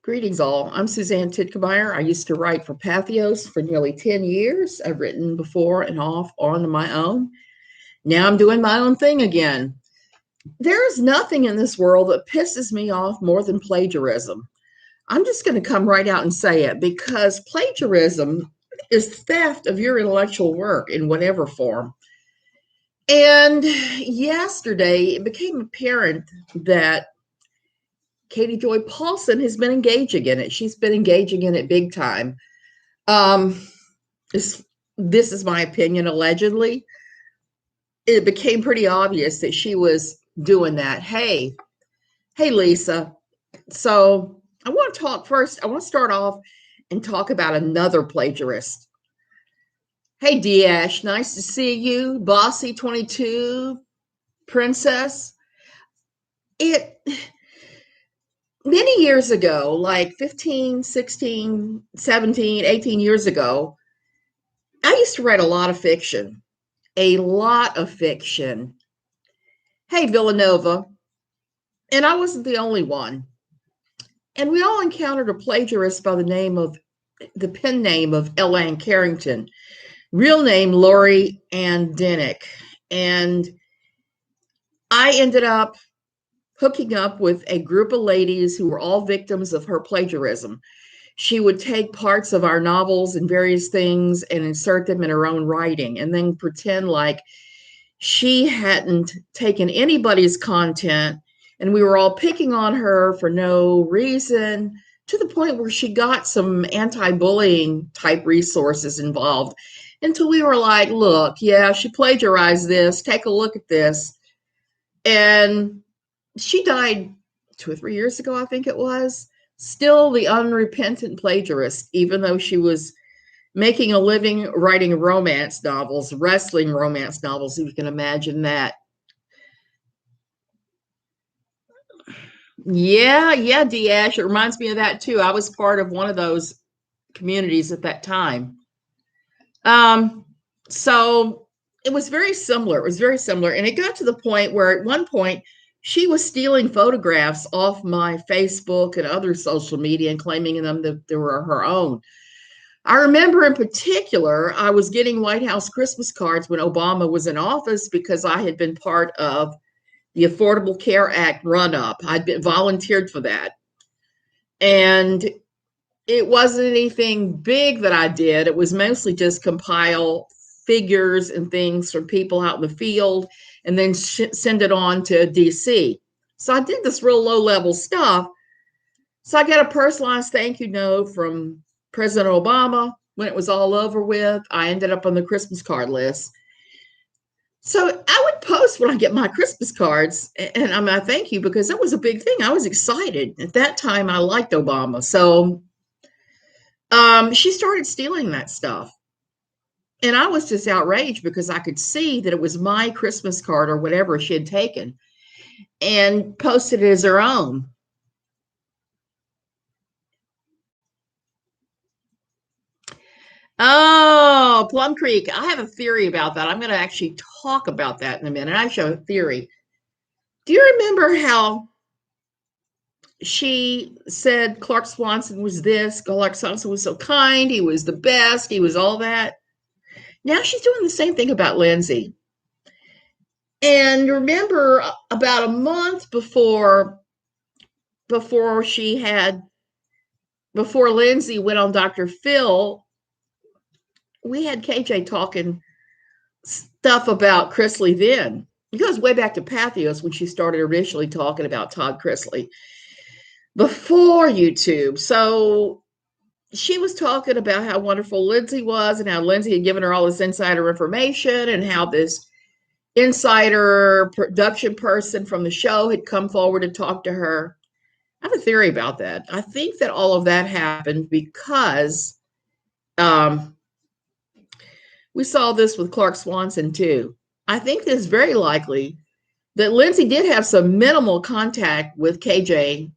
Greetings all. I'm Suzanne Titkemeyer. I used to write for Pathos for nearly 10 years. I've written before and off on my own. Now I'm doing my own thing again. There is nothing in this world that pisses me off more than plagiarism. I'm just going to come right out and say it because plagiarism is theft of your intellectual work in whatever form. And yesterday it became apparent that Katie Joy Paulson has been engaging in it. She's been engaging in it big time. Um, this is my opinion, allegedly. It became pretty obvious that she was doing that. Hey, Lisa. So I want to talk first. I want to start off and talk about another plagiarist. Hey, Dash, nice to see you. Bossy 22, Princess. Many years ago, like 15, 16, 17, 18 years ago, I used to write a lot of fiction. A lot of fiction. Hey, Villanova. And I wasn't the only one. And we all encountered a plagiarist by the pen name of Ellen Carrington, real name Lori Ann Dennick. And I ended up hooking up with a group of ladies who were all victims of her plagiarism. She would take parts of our novels and various things and insert them in her own writing and then pretend like she hadn't taken anybody's content and we were all picking on her for no reason, to the point where she got some anti-bullying type resources involved until we were like, look, yeah, she plagiarized this. Take a look at this. And she died 2 or 3 years ago, I think it was. Still the unrepentant plagiarist, even though she was making a living writing romance novels, wrestling romance novels, if you can imagine that. Yeah, Diash. It reminds me of that too. I was part of one of those communities at that time. So it was very similar. It was very similar. And it got to the point where at one point she was stealing photographs off my Facebook and other social media and claiming them that they were her own. I remember in particular, I was getting White House Christmas cards when Obama was in office because I had been part of the Affordable Care Act run-up. I'd been volunteered for that. And it wasn't anything big that I did. It was mostly just compile figures and things from people out in the field and then send it on to DC. So I did this real low-level stuff. So I got a personalized thank you note from President Obama. When it was all over with, I ended up on the Christmas card list. So I would post when I get my Christmas cards, and I thank you, because that was a big thing. I was excited. At that time, I liked Obama. So she started stealing that stuff. And I was just outraged because I could see that it was my Christmas card or whatever she had taken and posted it as her own. Oh, Plum Creek. I have a theory about that. I'm going to actually talk about that in a minute. I have a theory. Do you remember how she said Clark Swanson was this? Clark Swanson was so kind. He was the best. He was all that. Now she's doing the same thing about Lindsay. And remember, about a month before Lindsay went on Dr. Phil, we had KJ talking stuff about Chrisley then. It goes way back to Pathos when she started initially talking about Todd Chrisley before YouTube. So she was talking about how wonderful Lindsay was and how Lindsay had given her all this insider information and how this insider production person from the show had come forward and talked to her. I have a theory about that. I think that all of that happened because we saw this with Clark Swanson too. I think it's very likely that Lindsay did have some minimal contact with KJ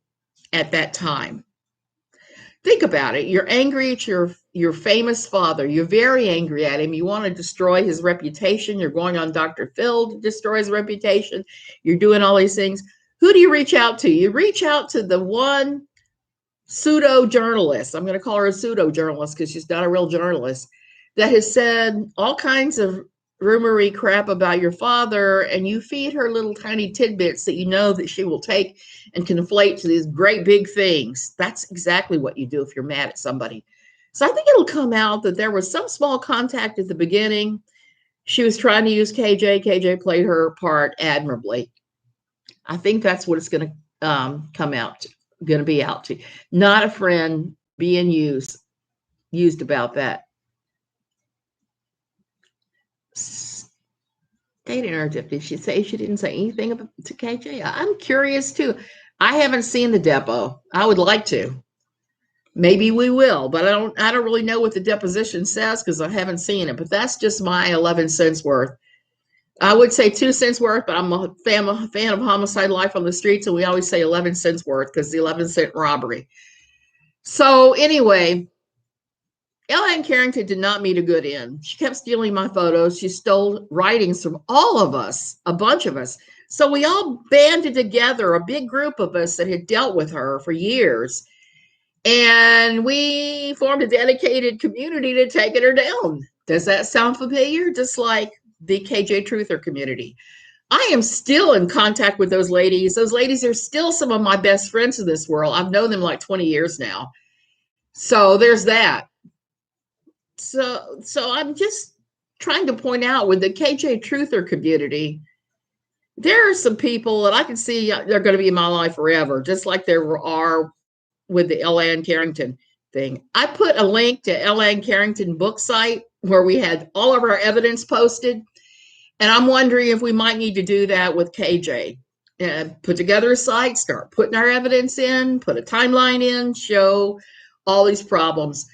at that time. Think about it. You're angry at your famous father. You're very angry at him. You want to destroy his reputation. You're going on Dr. Phil to destroy his reputation. You're doing all these things. Who do you reach out to? You reach out to the one pseudo journalist. I'm going to call her a pseudo journalist because she's not a real journalist, that has said all kinds of rumory crap about your father, and you feed her little tiny tidbits that you know that she will take and conflate to these great big things. That's exactly what you do if you're mad at somebody. So I think it'll come out that there was some small contact at the beginning. She was trying to use KJ. KJ played her part admirably. I think that's what it's going to come out to, going to be out to. Not a friend being used about that. Dating her, did she say she didn't say anything about, to KJ? I'm curious too. I haven't seen the depo. I would like to. Maybe we will, but I don't really know what the deposition says because I haven't seen it. But that's just my 11 cents worth. I would say 2 cents worth, but I'm a fan of Homicide Life on the Streets, and we always say 11 cents worth because the 11-cent robbery. So anyway, Ellen Carrington did not meet a good end. She kept stealing my photos. She stole writings from all of us, a bunch of us. So we all banded together, a big group of us that had dealt with her for years. And we formed a dedicated community to taking her down. Does that sound familiar? Just like the KJ Truther community. I am still in contact with those ladies. Those ladies are still some of my best friends in this world. I've known them like 20 years now. So there's that. So I'm just trying to point out with the KJ Truther community, there are some people that I can see they're going to be in my life forever, just like there are with the Ellen Carrington thing. I put a link to Ellen Carrington book site where we had all of our evidence posted. And I'm wondering if we might need to do that with KJ. Put together a site, start putting our evidence in, put a timeline in, show all these problems.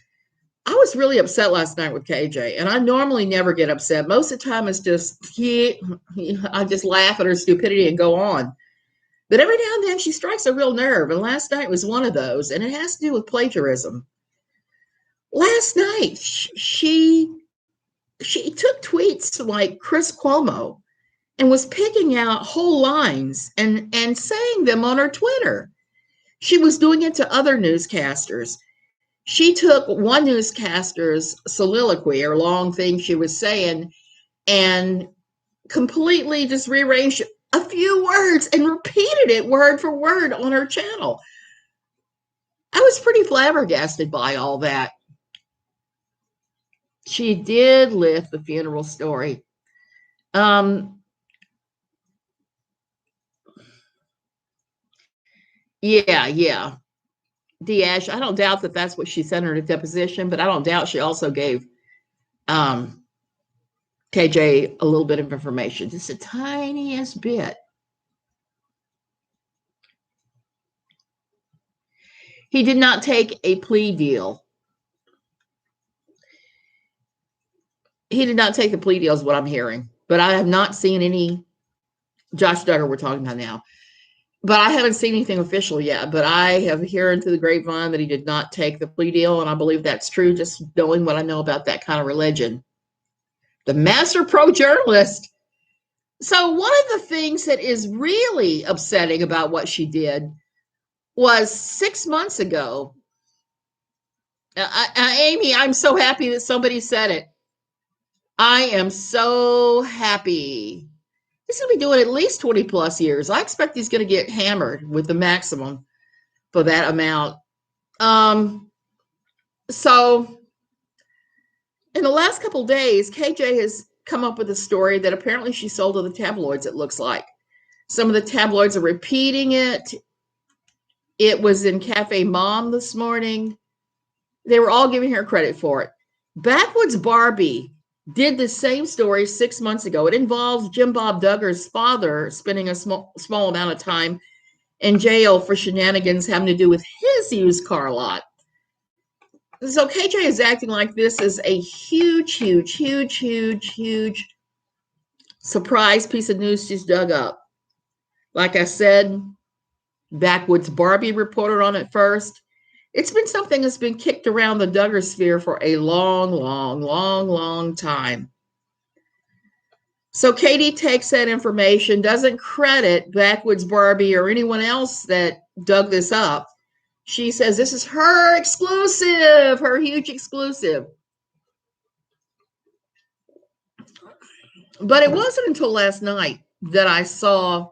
I was really upset last night with KJ, and I normally never get upset. Most of the time it's just, I just laugh at her stupidity and go on. But every now and then she strikes a real nerve, and last night was one of those, and it has to do with plagiarism. Last night, she took tweets like Chris Cuomo and was picking out whole lines and saying them on her Twitter. She was doing it to other newscasters. She took one newscaster's soliloquy or long thing she was saying and completely just rearranged a few words and repeated it word for word on her channel. I was pretty flabbergasted by all that. She did lift the funeral story. Yeah. Ash, I don't doubt that that's what she said in her deposition, but I don't doubt she also gave KJ a little bit of information, just the tiniest bit. He did not take a plea deal. He did not take the plea deal is what I'm hearing, but I have not seen any. Josh Duggar we're talking about now, but I haven't seen anything official yet, but I have heard through the grapevine that he did not take the plea deal, and I believe that's true, just knowing what I know about that kind of religion. The master pro journalist. So one of the things that is really upsetting about what she did was 6 months ago. Amy, I'm so happy that somebody said it. I am so happy. He's going to be doing at least 20 plus years. I expect he's going to get hammered with the maximum for that amount. So in the last couple of days, KJ has come up with a story that apparently she sold to the tabloids, it looks like. Some of the tabloids are repeating it. It was in Cafe Mom this morning. They were all giving her credit for it. Backwoods Barbie did the same story 6 months ago. It involves Jim Bob Duggar's father spending a small amount of time in jail for shenanigans having to do with his used car lot. So KJ is acting like this is a huge surprise piece of news she's dug up. Like I said, Backwoods Barbie reported on it first. It's been something that's been kicked around the Duggar sphere for a long time. So Katie takes that information, doesn't credit Backwoods Barbie or anyone else that dug this up. She says this is her exclusive, her huge exclusive. But it wasn't until last night that I saw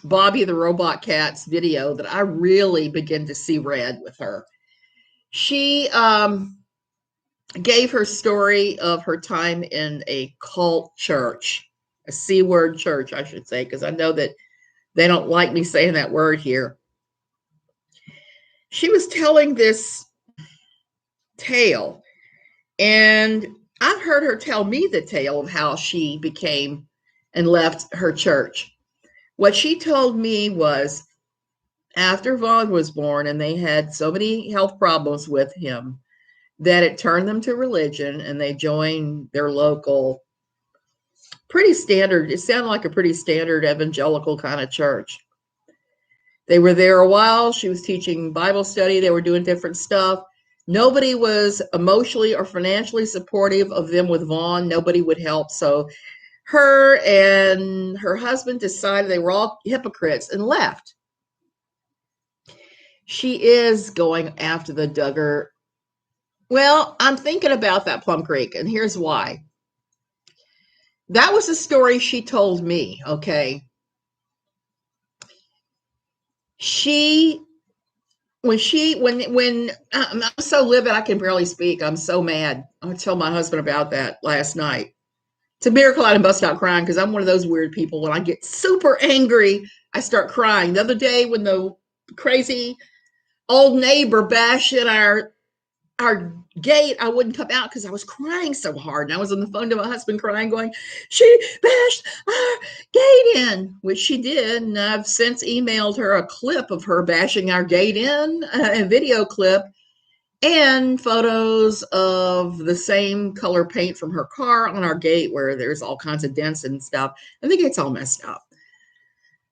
Bobby the Robot Cat's video that I really began to see red with her. She gave her story of her time in a cult church, a C word church, I should say, because I know that they don't like me saying that word here. She was telling this tale, and I've heard her tell me the tale of how she became and left her church. What she told me was after Vaughn was born and they had so many health problems with him that it turned them to religion, and they joined their local, pretty standard, it sounded like a pretty standard evangelical kind of church. They were there a while. She was teaching Bible study. They were doing different stuff. Nobody was emotionally or financially supportive of them with Vaughn. Nobody would help. So her and her husband decided they were all hypocrites and left. She is going after the Duggar. Well, I'm thinking about that Plum Creek, and here's why. That was a story she told me, okay? When I'm so livid I can barely speak. I'm so mad. I told my husband about that last night. It's a miracle I didn't bust out crying, because I'm one of those weird people. When I get super angry, I start crying. The other day when the crazy old neighbor bashed in our gate, I wouldn't come out because I was crying so hard. And I was on the phone to my husband crying, going, she bashed our gate in, which she did. And I've since emailed her a clip of her bashing our gate in, a video clip, and photos of the same color paint from her car on our gate where there's all kinds of dents and stuff. And the gate's all messed up.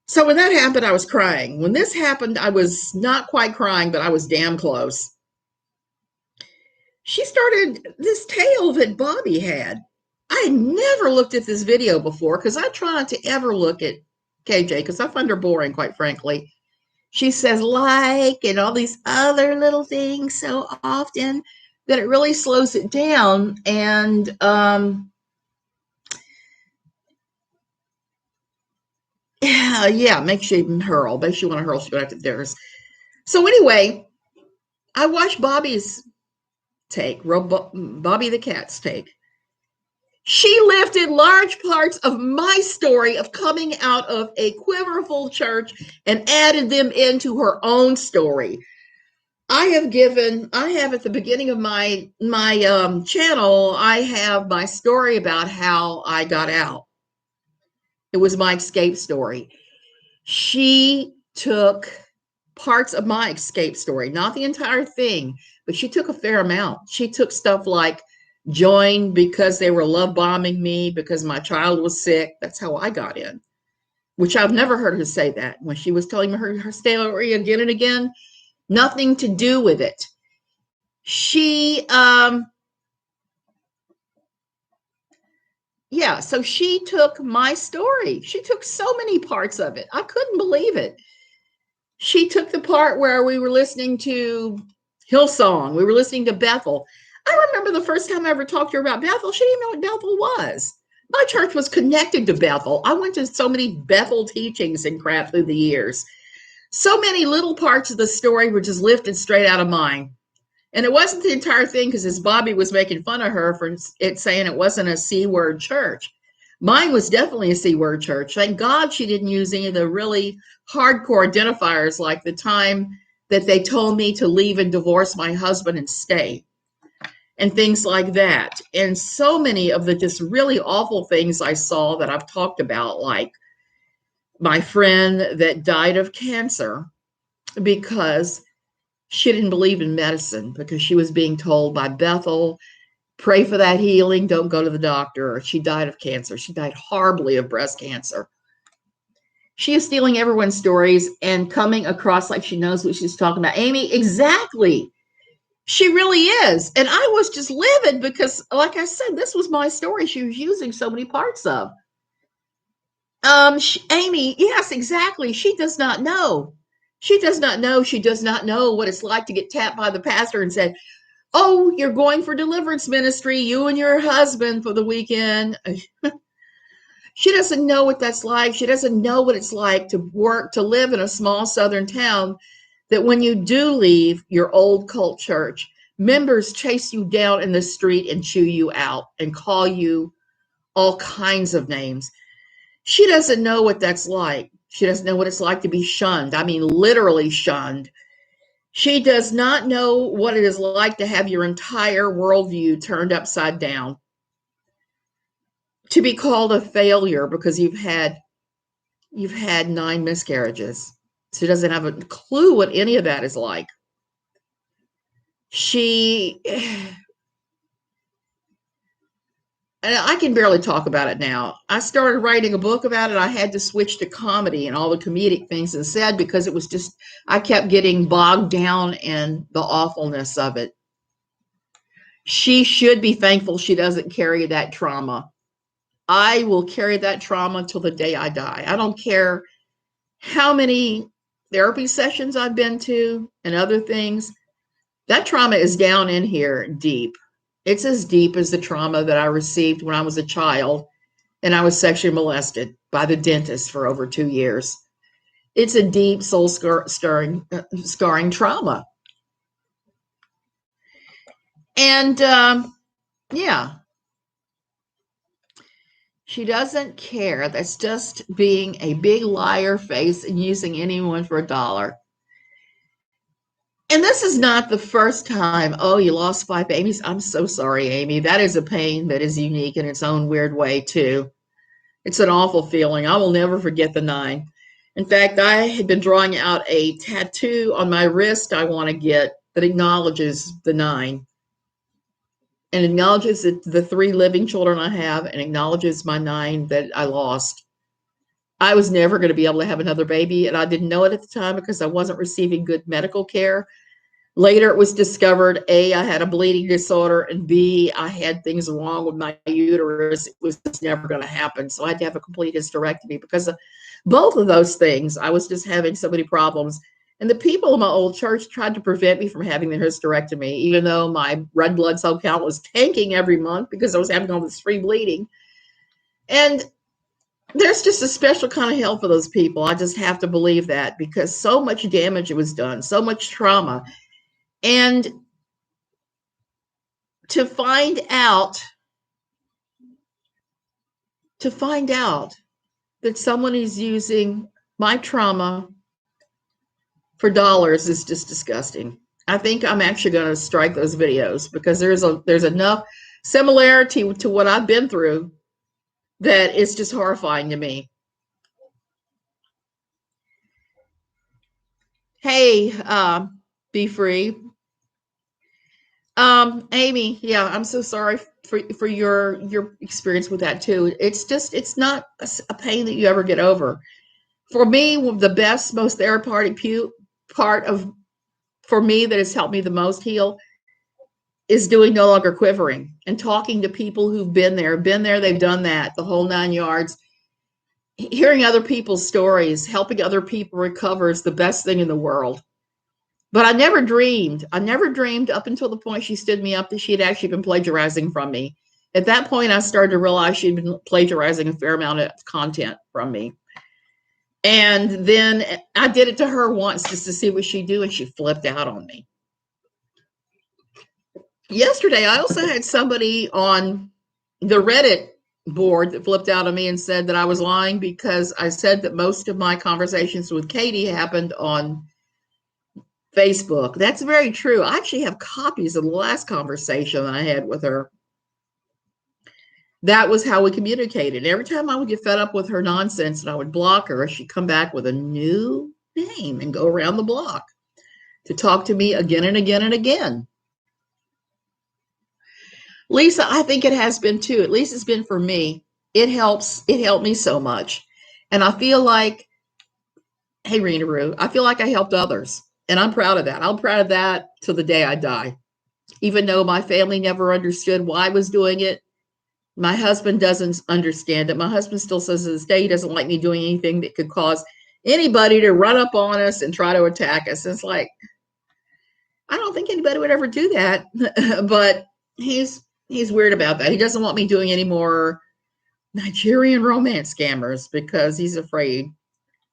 So when that happened, I was crying. When this happened, I was not quite crying, but I was damn close. She started this tale that Bobby had. I had never looked at this video before because I try not to ever look at KJ because I find her boring, quite frankly. She says like and all these other little things so often that it really slows it down. And makes you hurl. Makes you want to hurl straight after theirs. So anyway, I watched Bobby's take, Bobby the Cat's take. She lifted large parts of my story of coming out of a quiverful church and added them into her own story. I have at the beginning of my channel, I have my story about how I got out. It was my escape story. She took parts of my escape story, not the entire thing, but she took a fair amount. She took stuff like joined because they were love bombing me because my child was sick. That's how I got in, which I've never heard her say that. When she was telling me her story again and again, nothing to do with it. She, so she took my story. She took so many parts of it. I couldn't believe it. She took the part where we were listening to Hillsong. We were listening to Bethel. I remember the first time I ever talked to her about Bethel, she didn't know what Bethel was. My church was connected to Bethel. I went to so many Bethel teachings and crap through the years. So many little parts of the story were just lifted straight out of mine. And it wasn't the entire thing, because as Bobby was making fun of her for it saying it wasn't a C-word church. Mine was definitely a C-word church. Thank God she didn't use any of the really hardcore identifiers like the time that they told me to leave and divorce my husband and stay and things like that. And so many of the just really awful things I saw that I've talked about, like my friend that died of cancer because she didn't believe in medicine, because she was being told by Bethel, pray for that healing, don't go to the doctor. She died of cancer. She died horribly of breast cancer. She is stealing everyone's stories and coming across like she knows what she's talking about. Amy, exactly. She really is. And I was just livid because, like I said, this was my story she was using so many parts of. Amy, yes, exactly. She does not know She does not know. She does not know what it's like to get tapped by the pastor and said, "Oh, you're going for deliverance ministry, you and your husband for the weekend." She doesn't know what that's like. She doesn't know what it's like to work, to live in a small southern town, that when you do leave your old cult church, members chase you down in the street and chew you out and call you all kinds of names. She doesn't know what that's like. She doesn't know what it's like to be shunned. I mean, literally shunned. She does not know what it is like to have your entire worldview turned upside down, to be called a failure because you've had 9 miscarriages. She doesn't have a clue what any of that is like. She, and I can barely talk about it now. I started writing a book about it. I had to switch to comedy and all the comedic things instead because it was just, I kept getting bogged down in the awfulness of it. She should be thankful she doesn't carry that trauma. I will carry that trauma until the day I die. I don't care how many therapy sessions I've been to and other things. That trauma is down in here deep. It's as deep as the trauma that I received when I was a child and I was sexually molested by the dentist for over 2 years. It's a deep soul scarring trauma. And yeah, she doesn't care. That's just being a big liar face and using anyone for a dollar. And this is not the first time. Oh, you lost 5 babies. I'm so sorry, Amy. That is a pain that is unique in its own weird way, too. It's an awful feeling. I will never forget the 9. In fact, I had been drawing out a tattoo on my wrist I want to get that acknowledges the 9 and acknowledges the 3 living children I have and acknowledges my 9 that I lost. I was never going to be able to have another baby, and I didn't know it at the time because I wasn't receiving good medical care. Later, it was discovered, A, I had a bleeding disorder, and B, I had things wrong with my uterus. It was just never going to happen. So I had to have a complete hysterectomy because of both of those things. I was just having so many problems. And the people in my old church tried to prevent me from having the hysterectomy, even though my red blood cell count was tanking every month because I was having all this free bleeding. And there's just a special kind of hell for those people. I just have to believe that because so much damage was done, so much trauma. And to find out that someone is using my trauma for dollars is just disgusting. I think I'm actually going to strike those videos because there's enough similarity to what I've been through that it's just horrifying to me. Hey, be free. Amy, yeah, I'm so sorry for your experience with that too. It's not a pain that you ever get over. For me, the best, most therapeutic part of for me that has helped me the most heal is doing No Longer Quivering and talking to people who've been there, they've done that, the whole 9 yards. Hearing other people's stories, helping other people recover is the best thing in the world. But I never dreamed up until the point she stood me up that she had actually been plagiarizing from me. At that point, I started to realize she'd been plagiarizing a fair amount of content from me. And then I did it to her once just to see what she'd do, and she flipped out on me. Yesterday, I also had somebody on the Reddit board that flipped out on me and said that I was lying because I said that most of my conversations with Katie happened on Facebook. That's very true. I actually have copies of the last conversation I had with her. That was how we communicated. Every time I would get fed up with her nonsense and I would block her, she'd come back with a new name and go around the block to talk to me again and again and again. Lisa, I think it has been too. At least it's been for me. It helps. It helped me so much. And I feel like, hey, Rena Roo, I feel like I helped others. And I'm proud of that. I'm proud of that till the day I die. Even though my family never understood why I was doing it, my husband doesn't understand it. My husband still says to this day he doesn't like me doing anything that could cause anybody to run up on us and try to attack us. It's like, I don't think anybody would ever do that. But he's weird about that. He doesn't want me doing any more Nigerian romance scammers because he's afraid.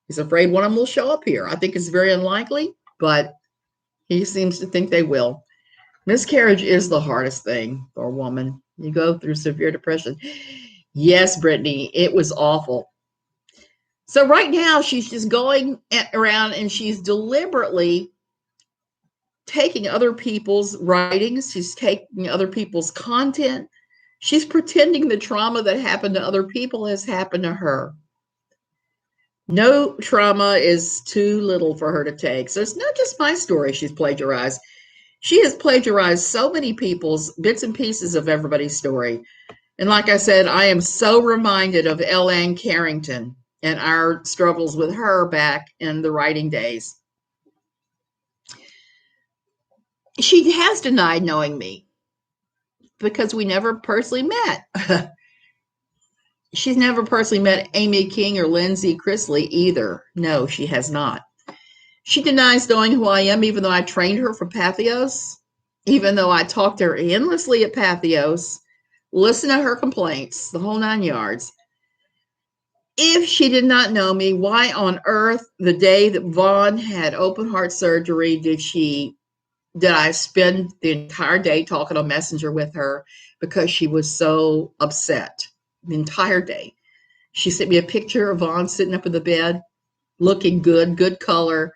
He's afraid one of them will show up here. I think it's very unlikely, but he seems to think they will. Miscarriage is the hardest thing for a woman. You go through severe depression. Yes, Brittany, it was awful. So right now she's just going around and she's deliberately taking other people's writings. She's taking other people's content. She's pretending the trauma that happened to other people has happened to her. No trauma is too little for her to take. So it's not just my story she's plagiarized. She has plagiarized so many people's bits and pieces of everybody's story. And like I said, I am so reminded of Ellen Carrington and our struggles with her back in the writing days. She has denied knowing me because we never personally met. She's never personally met Amy King or Lindsay Chrisley either. No, she has not. She denies knowing who I am, even though I trained her for Pathos, even though I talked to her endlessly at Pathos, listen to her complaints, the whole 9 yards. If she did not know me, why on earth, the day that Vaughn had open heart surgery, did I spend the entire day talking on Messenger with her because she was so upset the entire day? She sent me a picture of Vaughn sitting up in the bed, looking good color,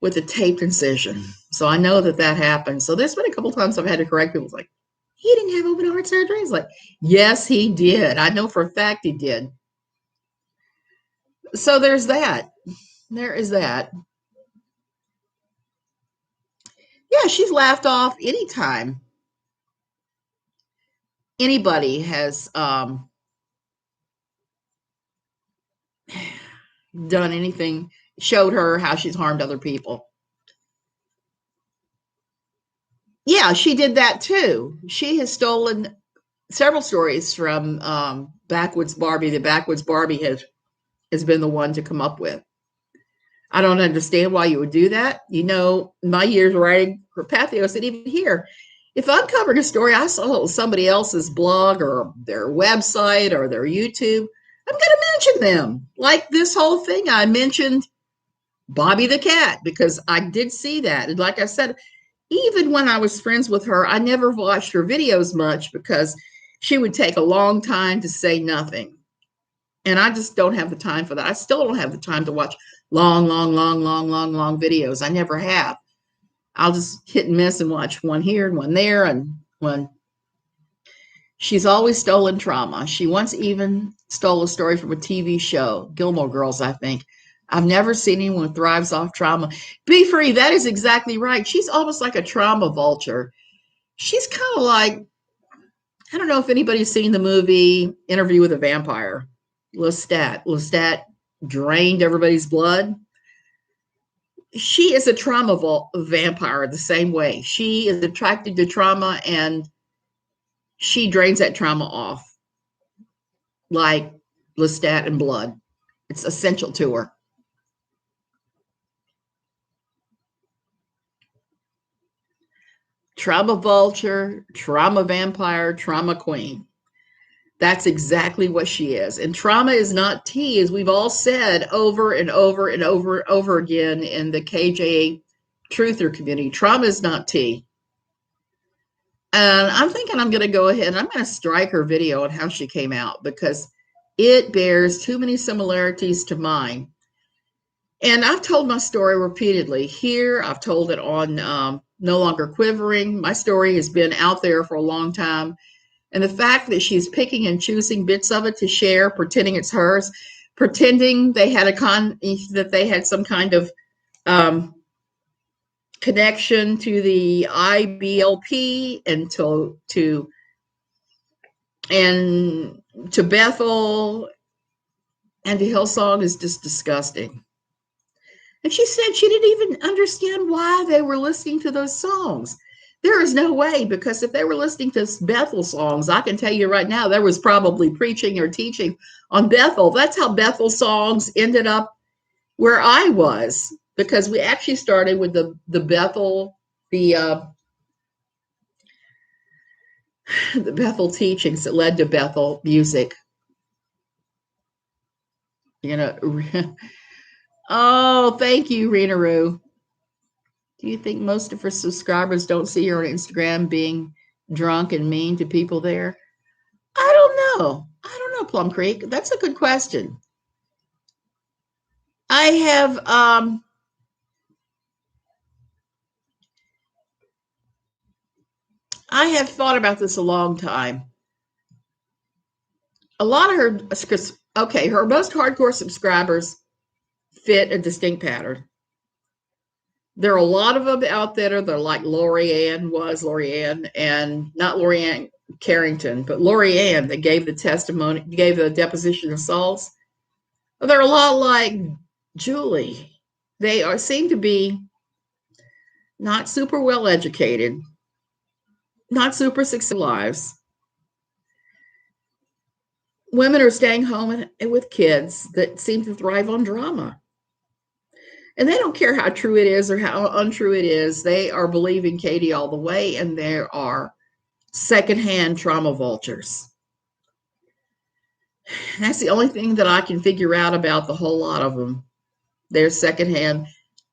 with a taped incision. So I know that happened. So there's been a couple times I've had to correct people. It's like, he didn't have open heart surgery. It's like, yes, he did. I know for a fact he did. So there's that. There is that. Yeah, she's laughed off anytime anybody has done anything, showed her how she's harmed other people. Yeah, she did that too. She has stolen several stories from Backwoods Barbie. The Backwoods Barbie has been the one to come up with. I don't understand why you would do that. You know, my years writing for Pathos, and even here, if I'm covering a story I saw somebody else's blog or their website or their YouTube, I'm going to mention them. Like this whole thing, I mentioned Bobby the cat because I did see that. And like I said, even when I was friends with her, I never watched her videos much because she would take a long time to say nothing. And I just don't have the time for that. I still don't have the time to watch long videos. I never have. I'll just hit and miss and watch one here and one there. And one. She's always stolen trauma. She once even stole a story from a TV show, Gilmore Girls, I think. I've never seen anyone who thrives off trauma. Be free. That is exactly right. She's almost like a trauma vulture. She's kind of like, I don't know if anybody's seen the movie Interview with a Vampire. Lestat drained everybody's blood. She is a trauma vampire the same way. She is attracted to trauma and she drains that trauma off like Lestat and blood. It's essential to her. Trauma vulture, trauma vampire, trauma queen. That's exactly what she is. And trauma is not tea, as we've all said over and over and over and over again in the KJ truther community. Trauma is not tea. And I'm thinking I'm going to go ahead and I'm going to strike her video on how she came out because it bears too many similarities to mine. And I've told my story repeatedly here. I've told it on No Longer Quivering. My story has been out there for a long time. And the fact that she's picking and choosing bits of it to share, pretending it's hers, pretending they had that they had some kind of connection to the IBLP and to Bethel and to Hillsong is just disgusting. And she said she didn't even understand why they were listening to those songs. There is no way, because if they were listening to Bethel songs, I can tell you right now, there was probably preaching or teaching on Bethel. That's how Bethel songs ended up where I was, because we actually started with the Bethel, the the Bethel teachings that led to Bethel music. You know, oh, thank you, Rena Roo. Do you think most of her subscribers don't see her on Instagram being drunk and mean to people there? I don't know. I don't know, Plum Creek. That's a good question. I have I have thought about this a long time. A lot of her, okay, her most hardcore subscribers fit a distinct pattern. There are a lot of them out there that are like Lori Ann, and not Lori Ann Carrington, but Lori Ann that gave the testimony, gave the deposition of Saul's. They're a lot like Julie. They are seem to be not super well educated, not super successful lives. Women are staying home with kids that seem to thrive on drama. And they don't care how true it is or how untrue it is. They are believing Katie all the way, and there are secondhand trauma vultures. That's the only thing that I can figure out about the whole lot of them. They're secondhand.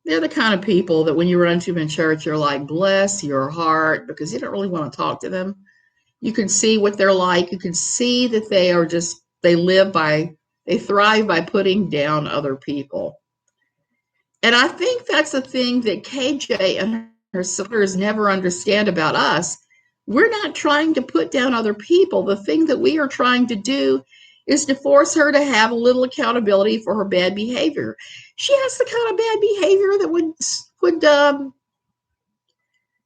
They're the kind of people that when you run into them in church, you're like, bless your heart, because you don't really want to talk to them. You can see what they're like. You can see that they are just, they thrive by putting down other people. And I think that's the thing that KJ and her supporters never understand about us. We're not trying to put down other people. The thing that we are trying to do is to force her to have a little accountability for her bad behavior. She has the kind of bad behavior that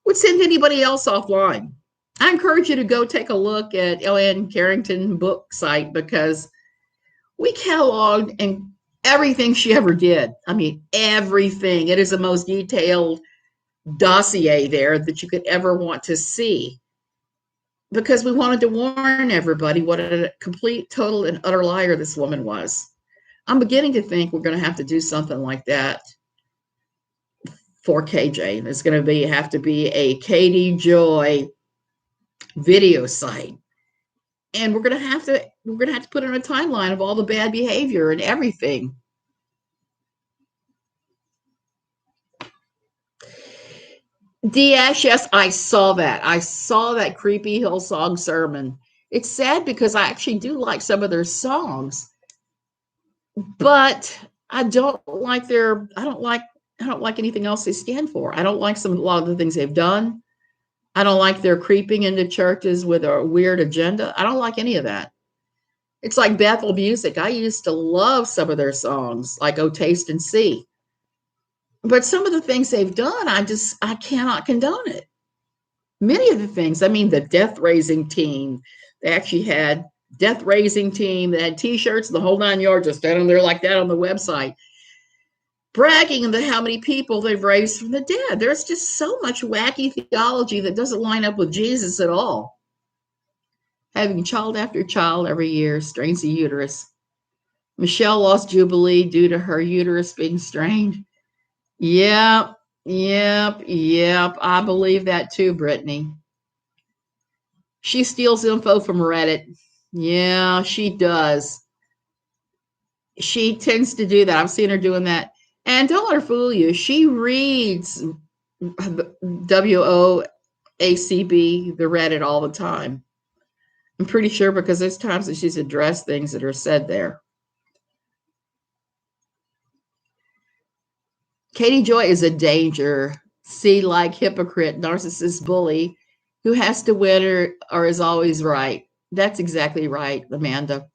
would send anybody else offline. I encourage you to go take a look at Ellen Carrington book site, because we cataloged and everything she ever did. I mean, everything. It is the most detailed dossier there that you could ever want to see, because we wanted to warn everybody what a complete, total, and utter liar this woman was. I'm beginning to think we're going to have to do something like that for KJ. It's going to have to be a Katie Joy video site. And we're going to have to put in a timeline of all the bad behavior and everything. Dash, yes, I saw that. I saw that creepy Hillsong sermon. It's sad because I actually do like some of their songs, but I don't like anything else they stand for. I don't like a lot of the things they've done. I don't like their creeping into churches with a weird agenda. I don't like any of that. It's like Bethel music. I used to love some of their songs, like "Oh Taste and See." But some of the things they've done, I cannot condone it. Many of the things, I mean, the death raising team, they actually had death raising team. They had T-shirts, the whole 9 yards, just standing there like that on the website, bragging about how many people they've raised from the dead. There's just so much wacky theology that doesn't line up with Jesus at all. Having child after child every year strains the uterus. Michelle lost Jubilee due to her uterus being strained. Yep. I believe that too, Brittany. She steals info from Reddit. Yeah, she does. She tends to do that. I've seen her doing that. And don't let her fool you. She reads WOACB, the Reddit, all the time. I'm pretty sure, because there's times that she's addressed things that are said there. Katie Joy is a danger. See, like hypocrite, narcissist, bully who has to win or is always right. That's exactly right, Amanda.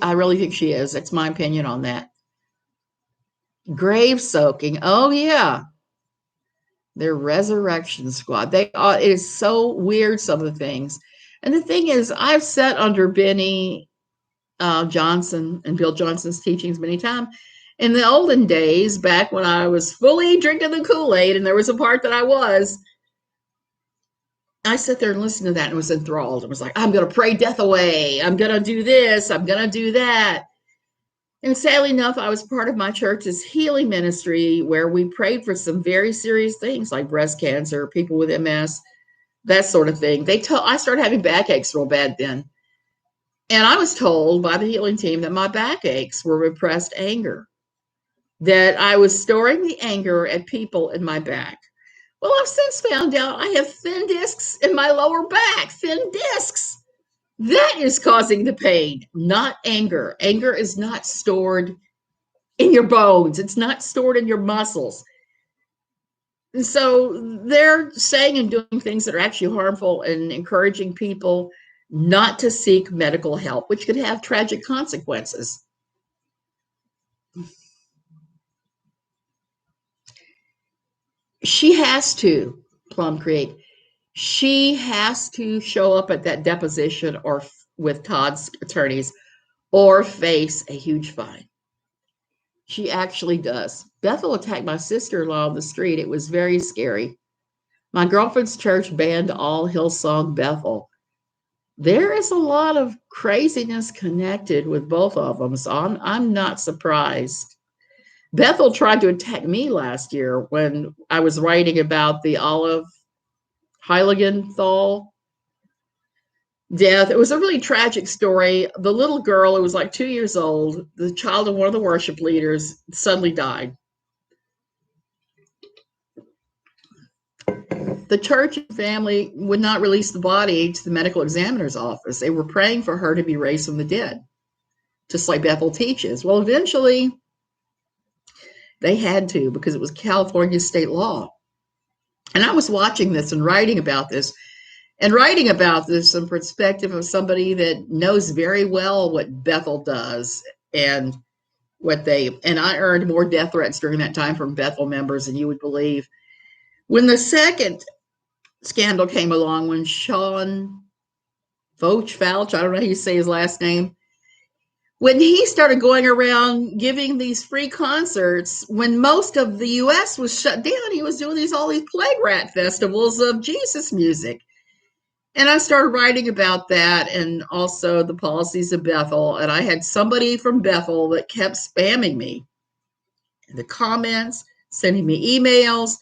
I really think she is. That's my opinion on that. Grave soaking. Oh yeah. Their resurrection squad. It is so weird, some of the things. And the thing is, I've sat under Benny Johnson and Bill Johnson's teachings many times. In the olden days, back when I was fully drinking the Kool-Aid, and there was a part that I sat there and listened to that and was enthralled. I was like, I'm going to pray death away. I'm going to do this. I'm going to do that. And sadly enough, I was part of my church's healing ministry where we prayed for some very serious things like breast cancer, people with MS, that sort of thing. I started having backaches real bad then. And I was told by the healing team that my backaches were repressed anger, that I was storing the anger at people in my back. Well, I've since found out I have thin discs in my lower back, thin discs. That is causing the pain, not anger. Anger is not stored in your bones, it's not stored in your muscles. And so they're saying and doing things that are actually harmful and encouraging people not to seek medical help, which could have tragic consequences. She has to, Plum Creek, she has to show up at that deposition or with Todd's attorneys or face a huge fine. She actually does. Bethel attacked my sister-in-law on the street. It was very scary. My girlfriend's church banned all Hillsong Bethel. There is a lot of craziness connected with both of them, so I'm not surprised. Bethel tried to attack me last year when I was writing about the Olive Heiligenthal death. It was a really tragic story. The little girl, who was like 2 years old, the child of one of the worship leaders, suddenly died. The church and family would not release the body to the medical examiner's office. They were praying for her to be raised from the dead, just like Bethel teaches. Well, eventually they had to, because it was California state law. And I was watching this and writing about this from perspective of somebody that knows very well what Bethel does and and I earned more death threats during that time from Bethel members than you would believe. When the second scandal came along, when Sean Fouch, I don't know how you say his last name, when he started going around giving these free concerts, when most of the U.S. was shut down, he was doing all these plague rat festivals of Jesus music. And I started writing about that and also the policies of Bethel. And I had somebody from Bethel that kept spamming me in the comments, sending me emails.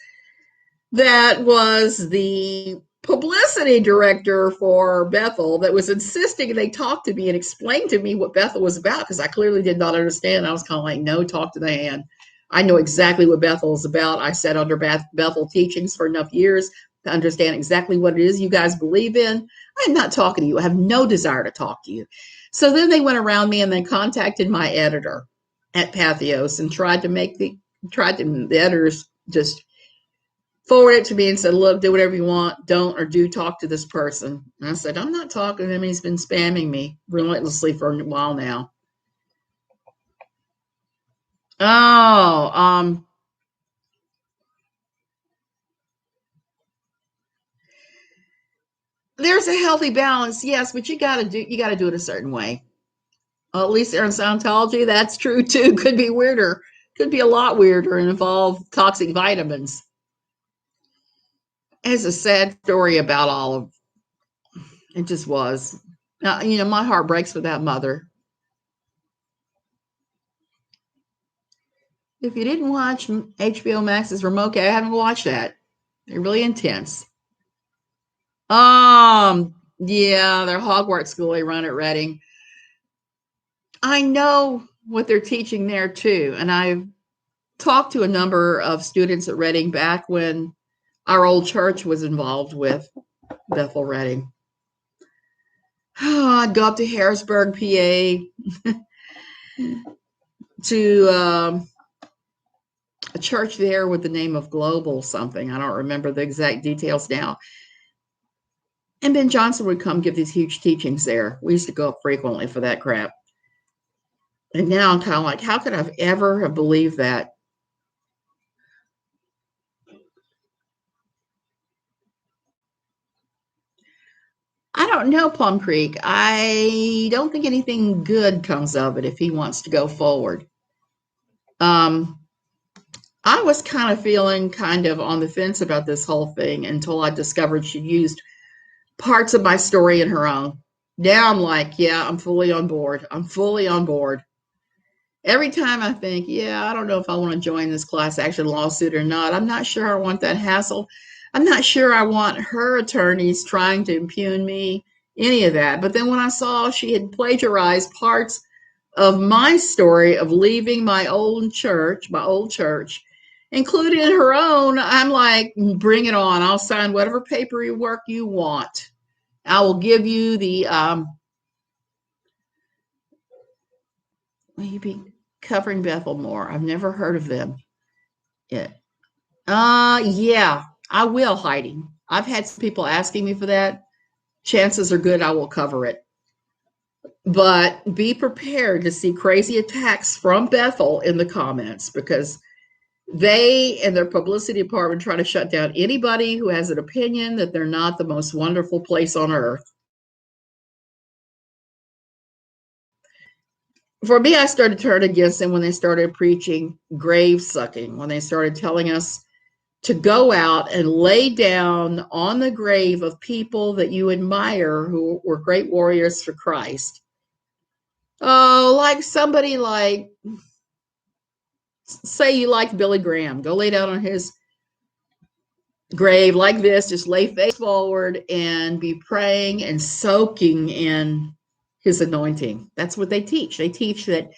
That was the publicity director for Bethel that was insisting they talk to me and explain to me what Bethel was about, because I clearly did not understand. I was kind of like, no, talk to the hand. I know exactly what Bethel is about. I sat under Bethel teachings for enough years to understand exactly what it is you guys believe in. I'm not talking to you. I have no desire to talk to you. So then they went around me and they contacted my editor at Pathos and tried to the editors just forward it to me and said, look, do whatever you want. Don't or do talk to this person. And I said, I'm not talking to him. He's been spamming me relentlessly for a while now. Oh, there's a healthy balance, yes, but you gotta do it a certain way. At least there in Scientology, that's true too. Could be weirder. Could be a lot weirder and involve toxic vitamins. It's a sad story about all of it. Just was. Now, my heart breaks for that mother. If you didn't watch HBO Max's Remote, I haven't watched that. They're really intense. Yeah, their Hogwarts school they run at Reading. I know what they're teaching there too, and I've talked to a number of students at Reading back when our old church was involved with Bethel Reading. Oh, I'd go up to Harrisburg, PA, to a church there with the name of Global something. I don't remember the exact details now. And Ben Johnson would come give these huge teachings there. We used to go up frequently for that crap. And now I'm kind of like, how could I ever have believed that? I don't know, Plum Creek. I don't think anything good comes of it if he wants to go forward. I was kind of feeling kind of on the fence about this whole thing until I discovered she used parts of my story in her own. Now I'm like, yeah, I'm fully on board. I'm fully on board. Every time I think, yeah, I don't know if I want to join this class action lawsuit or not. I'm not sure I want that hassle. I'm not sure I want her attorneys trying to impugn me, any of that. But then when I saw she had plagiarized parts of my story of leaving my old church, including her own, I'm like, bring it on. I'll sign whatever paperwork you want. I will give you the maybe covering Bethel more. I've never heard of them. Yeah. Yeah, I will, Heidi. I've had some people asking me for that. Chances are good I will cover it. But be prepared to see crazy attacks from Bethel in the comments because they and their publicity department try to shut down anybody who has an opinion that they're not the most wonderful place on earth. For me, I started to turn against them when they started preaching grave sucking, when they started telling us to go out and lay down on the grave of people that you admire who were great warriors for Christ. Oh, like somebody like, say you liked Billy Graham, go lay down on his grave like this, just lay face forward and be praying and soaking in his anointing. That's what they teach. They teach that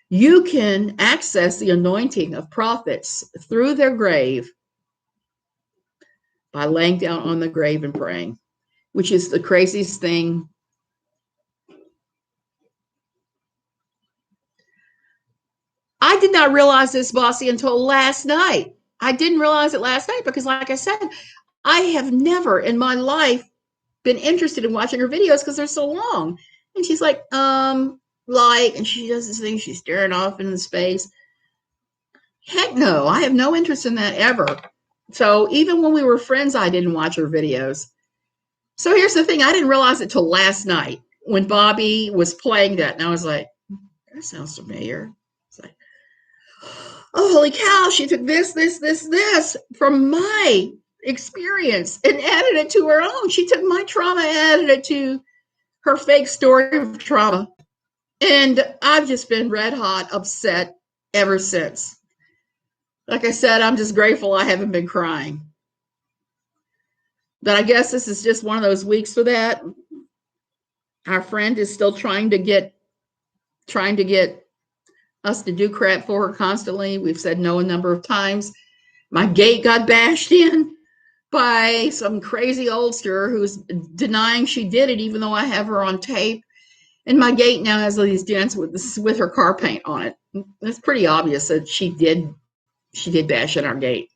you can access the anointing of prophets through their grave by laying down on the grave and praying, which is the craziest thing. I did not realize this, Bossy, until last night. I didn't realize it last night because, like I said, I have never in my life been interested in watching her videos because they're so long. And she's like, and she does this thing, she's staring off into space. Heck no, I have no interest in that ever. So even when we were friends, I didn't watch her videos. So here's the thing, I didn't realize it till last night when Bobby was playing that. And I was like, that sounds familiar. It's like, oh, holy cow, she took this from my experience and added it to her own. She took my trauma and added it to her fake story of trauma. And I've just been red hot upset ever since. Like I said, I'm just grateful I haven't been crying. But I guess this is just one of those weeks for that. Our friend is still trying to get us to do crap for her constantly. We've said no a number of times. My gate got bashed in by some crazy oldster who's denying she did it, even though I have her on tape. And my gate now has all these dents with her car paint on it. It's pretty obvious that she did bash in our gate.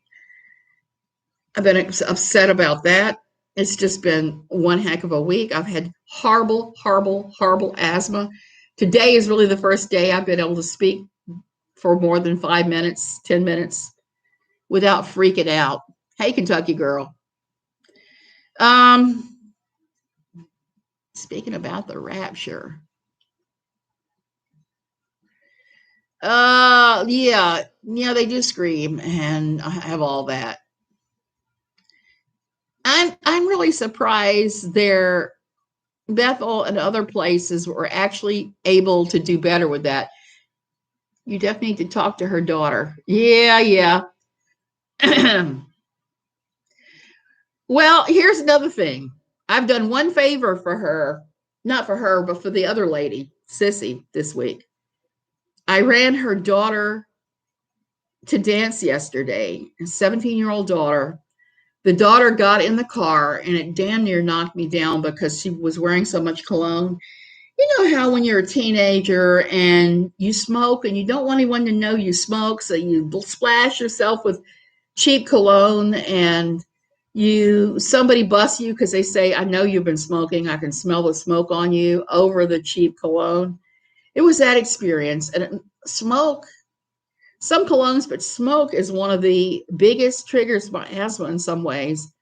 I've been upset about that. It's just been one heck of a week. I've had horrible, horrible, horrible asthma. Today is really the first day I've been able to speak for more than 5 minutes, 10 minutes without freaking out. Hey, Kentucky girl. Speaking about the rapture. Yeah, they do scream and I have all that. I'm really surprised Bethel and other places were actually able to do better with that. You definitely need to talk to her daughter. Yeah. Well, here's another thing. I've done one favor for her, not for her, but for the other lady, Sissy, this week. I ran her daughter to dance yesterday, a 17-year-old daughter. The daughter got in the car and it damn near knocked me down because she was wearing so much cologne. You know how when you're a teenager and you smoke and you don't want anyone to know you smoke, so you splash yourself with cheap cologne and somebody busts you because they say, I know you've been smoking. I can smell the smoke on you over the cheap cologne. It was that experience. And smoke, some colognes, but smoke is one of the biggest triggers for asthma in some ways.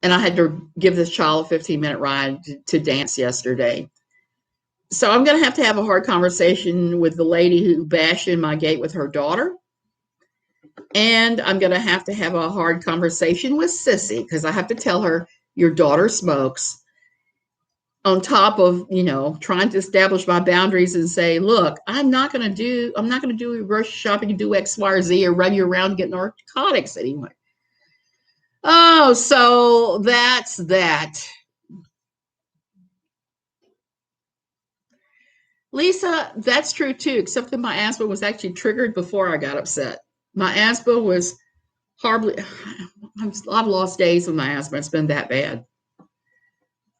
And I had to give this child a 15-minute ride to dance yesterday. So I'm going to have a hard conversation with the lady who bashed in my gate with her daughter. And I'm going to have a hard conversation with Sissy because I have to tell her, your daughter smokes. on top of, trying to establish my boundaries and say, look, I'm not going to do grocery shopping and do X, Y, or Z or run you around and get narcotics anyway. Oh, so that's that. Lisa, that's true too, except that my asthma was actually triggered before I got upset. My asthma was horribly, I've lost days with my asthma. It's been that bad.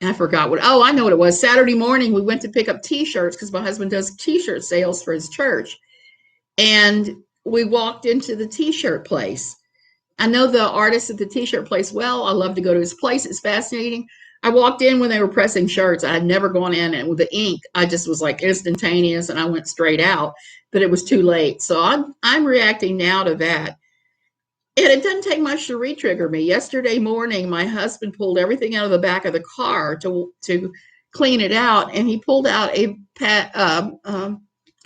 And I forgot I know what it was. Saturday morning, we went to pick up t-shirts because my husband does t-shirt sales for his church. And we walked into the t-shirt place. I know the artist at the t-shirt place well. I love to go to his place. It's fascinating. I walked in when they were pressing shirts. I had never gone in, and with the ink, I just was like instantaneous, and I went straight out. But it was too late, so I'm reacting now to that. And it doesn't take much to re-trigger me. Yesterday morning, my husband pulled everything out of the back of the car to clean it out, and he pulled out a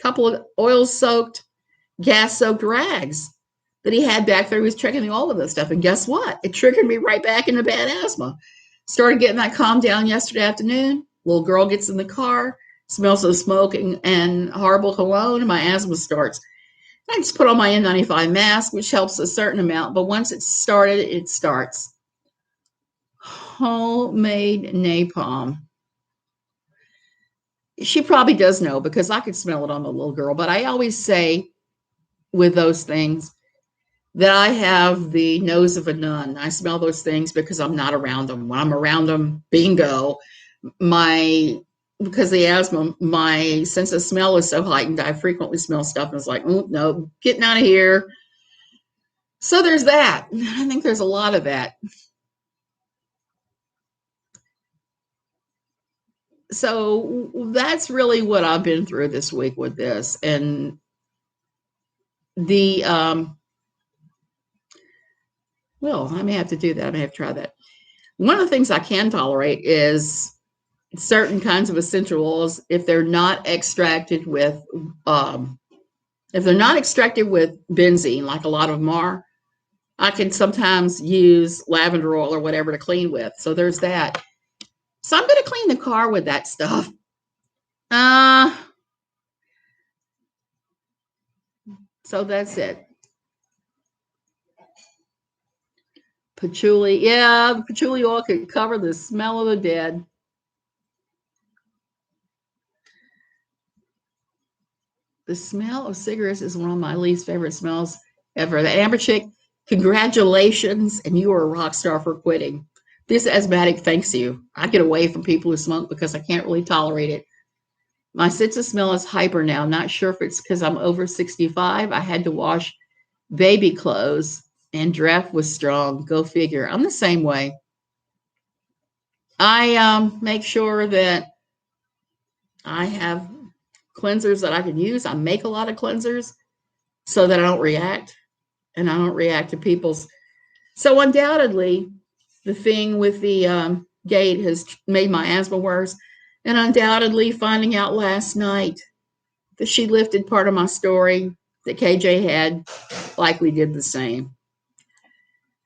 couple of oil-soaked, gas-soaked rags that he had back there. He was checking all of this stuff, and guess what? It triggered me right back into bad asthma. Started getting that calmed down yesterday afternoon. Little girl gets in the car, smells of smoking and horrible cologne, and my asthma starts. I just put on my N95 mask, which helps a certain amount, but once it's started, it starts. Homemade napalm. She probably does know because I could smell it on the little girl, but I always say with those things that I have the nose of a nun. I smell those things because I'm not around them. When I'm around them, bingo, because of the asthma, my sense of smell is so heightened. I frequently smell stuff and it's like, oh, no, getting out of here. So there's that. I think there's a lot of that. So that's really what I've been through this week with this. And well, I may have to do that. I may have to try that. One of the things I can tolerate is certain kinds of essential oils if they're not extracted with benzene, like a lot of them are. I can sometimes use lavender oil or whatever to clean with. So there's that. So I'm going to clean the car with that stuff. So that's it. Patchouli. Yeah, the patchouli oil can cover the smell of the dead. The smell of cigarettes is one of my least favorite smells ever. The amber chick, congratulations, and you are a rock star for quitting. This asthmatic thanks you. I get away from people who smoke because I can't really tolerate it. My sense of smell is hyper now. Not sure if it's because I'm over 65. I had to wash baby clothes and draft was strong. Go figure. I'm the same way. I make sure that I have cleansers that I can use. I make a lot of cleansers so that I don't react, and I don't react to people's. So undoubtedly, the thing with the gate has made my asthma worse, and undoubtedly finding out last night that she lifted part of my story that KJ had likely did the same.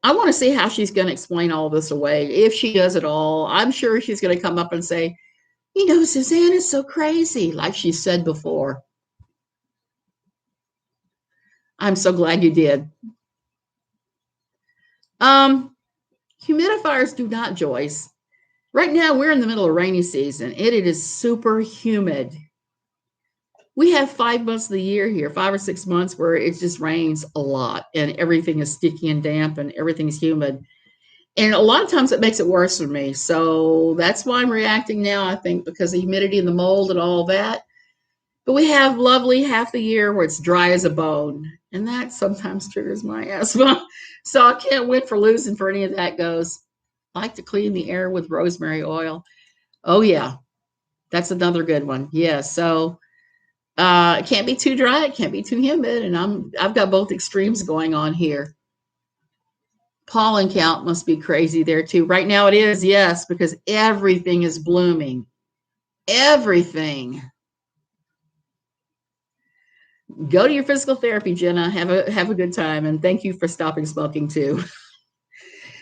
I want to see how she's going to explain all this away. If she does at all, I'm sure she's going to come up and say, Suzanne is so crazy, like she said before. I'm so glad you did. Humidifiers do not, Joyce. Right now, we're in the middle of rainy season. It is super humid. We have 5 months of the year here, 5 or 6 months where it just rains a lot and everything is sticky and damp and everything's humid. And a lot of times it makes it worse for me. So that's why I'm reacting now, I think, because of the humidity and the mold and all that. But we have lovely half the year where it's dry as a bone. And that sometimes triggers my asthma. So I can't win for losing for any of that goes. I like to clean the air with rosemary oil. Oh, yeah. That's another good one. Yeah. So it can't be too dry. It can't be too humid. And I've got both extremes going on here. Pollen count must be crazy there too. Right now it is, yes, because everything is blooming. Everything. Go to your physical therapy, Jenna. Have a good time, and thank you for stopping smoking too.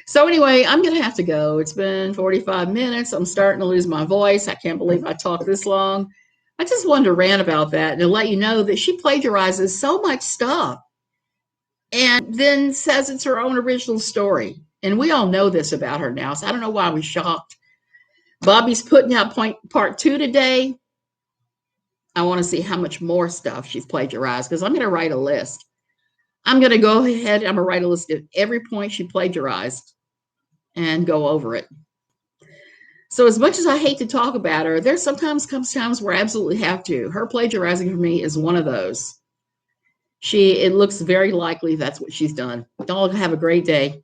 So anyway, I'm going to have to go. It's been 45 minutes. I'm starting to lose my voice. I can't believe I talked this long. I just wanted to rant about that and to let you know that she plagiarizes so much stuff and then says it's her own original story. And we all know this about her now, so I don't know why we're shocked. Bobby's putting out part 2 today. I want to see how much more stuff she's plagiarized because I'm going to write a list. I'm going to go ahead. I'm going to write a list of every point she plagiarized and go over it. So as much as I hate to talk about her, there sometimes comes times where I absolutely have to. Her plagiarizing for me is one of those. It looks very likely that's what she's done. Y'all have a great day.